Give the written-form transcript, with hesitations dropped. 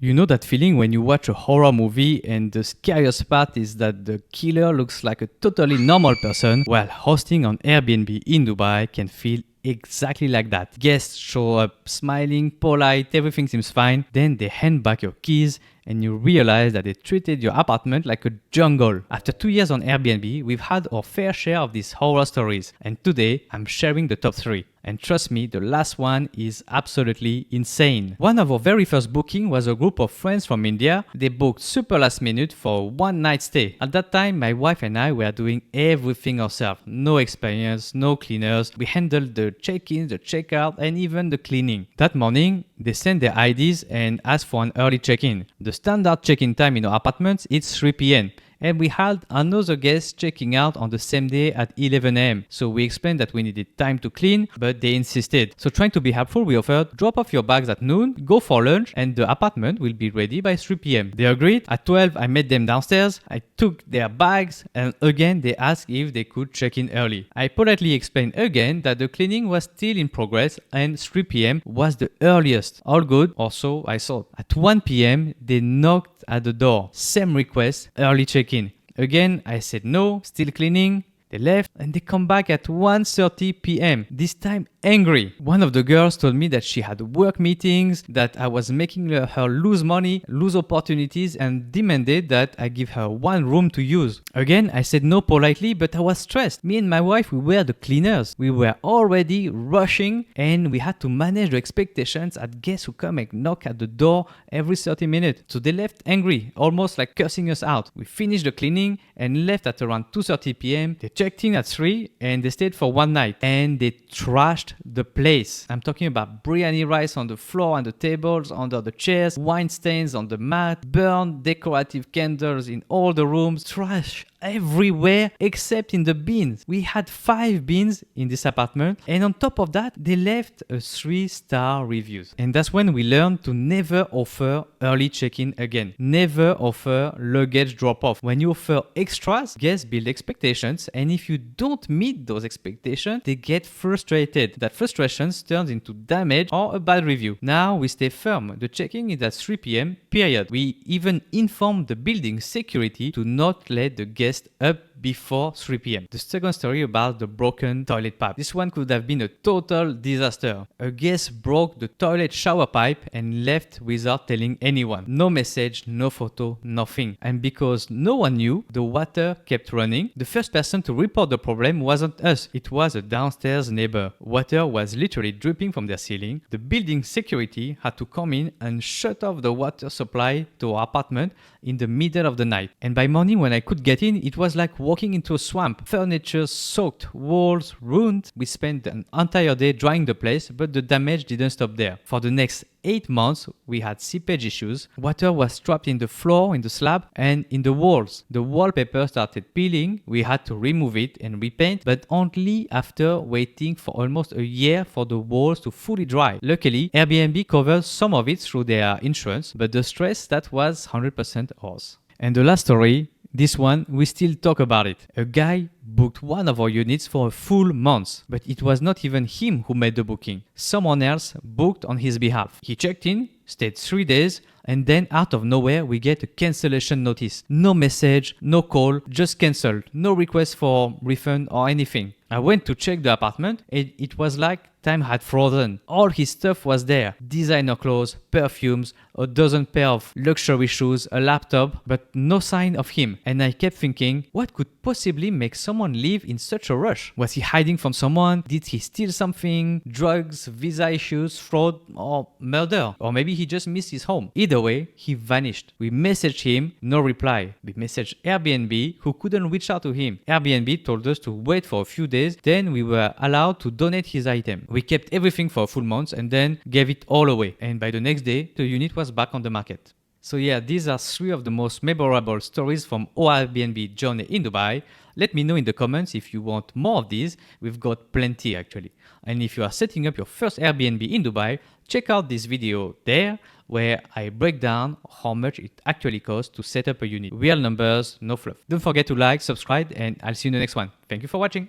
You know that feeling when you watch a horror movie and the scariest part is that the killer looks like a totally normal person? Well, hosting on Airbnb in Dubai can feel exactly like that. Guests show up smiling, polite, everything seems fine. Then they hand back your keys and you realize that they treated your apartment like a jungle. After 2 years on Airbnb, we've had our fair share of these horror stories. And today, I'm sharing the top 3. And trust me, the last one is absolutely insane. One of our very first booking was a group of friends from India. They booked super last minute for a one night stay. At that time, my wife and I were doing everything ourselves. No experience, no cleaners. We handled the check-in, the check-out, and even the cleaning. That morning, they sent their IDs and asked for an early check-in. The standard check-in time in our apartments is 3 p.m. And we had another guest checking out on the same day at 11 a.m. So we explained that we needed time to clean, but they insisted. So trying to be helpful, we offered, drop off your bags at noon, go for lunch, and the apartment will be ready by 3 p.m. They agreed. At 12, I met them downstairs. I took their bags, and again, they asked if they could check in early. I politely explained again that the cleaning was still in progress, and 3 p.m. was the earliest. All good, or so I thought. At 1 p.m., they knocked at the door. Same request, early check-in. Again, I said no, still cleaning. They left and they come back at 1:30 p.m. This time angry. One of the girls told me that she had work meetings, that I was making her lose money, lose opportunities, and demanded that I give her one room to use. Again, I said no politely, but I was stressed. Me and my wife, we were the cleaners. We were already rushing and we had to manage the expectations at guests who come and knock at the door every 30 minutes. So they left angry, almost like cursing us out. We finished the cleaning and left at around 2:30 p.m. They checked in at 3 and they stayed for one night and they trashed the place. I'm talking about biryani rice on the floor and the tables, under the chairs, wine stains on the mat, burned decorative candles in all the rooms, trash everywhere except in the bins. We had 5 bins in this apartment, and on top of that, they left a 3-star reviews. And that's when we learned to never offer early check-in again. Never offer luggage drop-off. When you offer extras, guests build expectations, and if you don't meet those expectations, they get frustrated. That frustration turns into damage or a bad review. Now we stay firm. The check-in is at 3 p.m. period. We even inform the building security to not let the guests up before 3 p.m. The second story about the broken toilet pipe. This one could have been a total disaster. A guest broke the toilet shower pipe and left without telling anyone. No message, no photo, nothing. And because no one knew, the water kept running. The first person to report the problem wasn't us. It was a downstairs neighbor. Water was literally dripping from their ceiling. The building security had to come in and shut off the water supply to our apartment in the middle of the night. And by morning when I could get in, it was like walking into a swamp. Furniture soaked, walls ruined. We spent an entire day drying the place, but the damage didn't stop there. For the next 8 months, we had seepage issues. Water was trapped in the floor, in the slab, and in the walls. The wallpaper started peeling. We had to remove it and repaint, but only after waiting for almost a year for the walls to fully dry. Luckily, Airbnb covered some of it through their insurance, but the stress, that was 100% ours. And the last story, this one, we still talk about it. A guy booked one of our units for a full month, but it was not even him who made the booking. Someone else booked on his behalf. He checked in, stayed 3 days, and then out of nowhere, we get a cancellation notice. No message, no call, just cancelled. No request for refund or anything. I went to check the apartment and it was like time had frozen. All his stuff was there. Designer clothes, perfumes, a dozen pair of luxury shoes, a laptop, but no sign of him. And I kept thinking, what could possibly make someone leave in such a rush? Was he hiding from someone? Did he steal something? Drugs, visa issues, fraud, or murder? Or maybe he just missed his home. Either way, he vanished. We messaged him, no reply. We messaged Airbnb, who couldn't reach out to him. Airbnb told us to wait for a few days, then we were allowed to donate his item. We kept everything for a full month and then gave it all away. And by the next day, the unit was back on the market. So yeah, these are 3 of the most memorable stories from our Airbnb journey in Dubai. Let me know in the comments if you want more of these. We've got plenty actually. And if you are setting up your first Airbnb in Dubai, check out this video there where I break down how much it actually costs to set up a unit. Real numbers, no fluff. Don't forget to like, subscribe, and I'll see you in the next one. Thank you for watching.